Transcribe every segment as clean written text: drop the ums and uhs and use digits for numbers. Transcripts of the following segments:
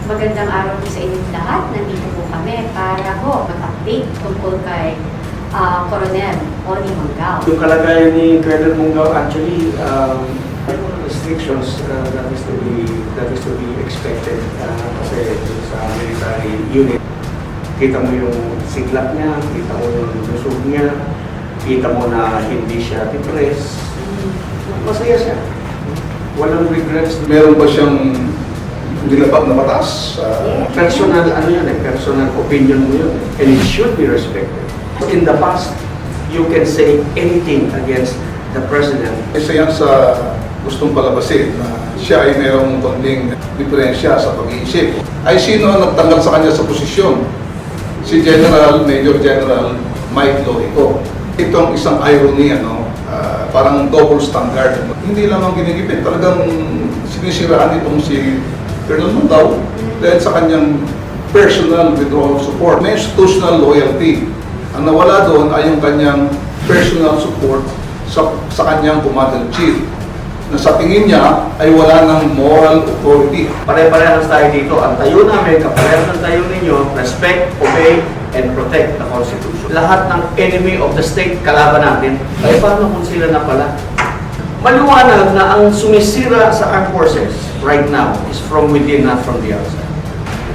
Magandang araw po sa inyong lahat. Nandito po kami para mag-update tungkol kay Coronel Oni Manggao. Yung kalagayan ni Colonel Manggao actually restrictions that is to be expected kasi sa military unit. Kita mo yung siglap niya, kita mo yung lusog niya, kita mo na hindi siya depressed. Masaya siya. Walang regrets. Meron ba siyang nilabag na batas? Personal, personal opinion mo yun. And it should be respected. In the past, you can say anything against the president. Isa yan sa gustong palabasin na siya ay mayroong konting diferensya sa pag-iisip. Ay sino ang nagtanggal sa kanya sa posisyon? Si Major General Mike Lorico. Itong isang irony, parang double standard. Hindi lang ang ginigipit, talagang sinisiraan itong si Colonel Manggao dahil sa kanyang personal withdrawal support. May institutional loyalty. Ang nawala doon ay yung kanyang personal support sa kanyang Commander-in-Chief na sa tingin niya ay wala ng moral authority. Pare-parehas tayo dito. Ang tayo namin, kaparehas ng tayo ninyo, respect, obey, and protect the Constitution. Lahat ng enemy of the state kalaban natin, ay paano kung sila na pala? Maliwanag na ang sumisira sa armed forces right now is from within, not from the outside.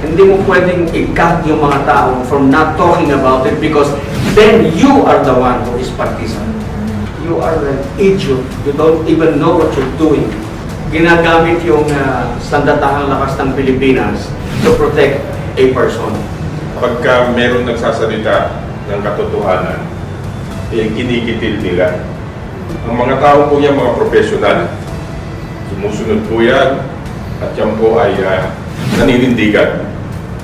Hindi mo pwedeng i-cut yung mga tao from not talking about it because then you are the one who is partisan. You are an idiot. You don't even know what you're doing. Ginagamit yung sandatahang lakas ng Pilipinas to protect a person. Pagka meron nagsasalita ng katotohanan, kinikitil nila. Ang mga tao po yan, mga profesional, sumusunod po yan at yan po ay naninindigan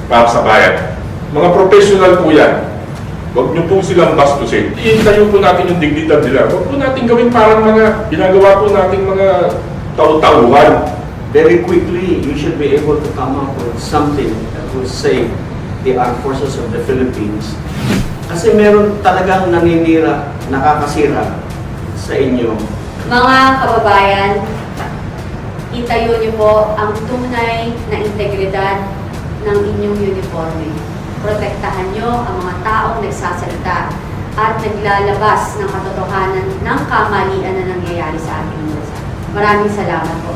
para sa bayan. Mga profesional po yan. Huwag niyo po silang bastusin. Iintayo po natin yung dignidad nila. Huwag po natin gawin parang mga ginagawa po nating mga tau-tauhan. Very quickly, you should be able to come up with something that will save the armed forces of the Philippines. Kasi meron talagang naninira, nakakasira sa inyo. Mga kababayan, itayo niyo po ang tunay na integridad ng inyong uniforme. Protektahan niyo ang mga taong nagsasalita at naglalabas ng katotohanan ng kamalian na nangyayari sa ating bansa. Maraming salamat po.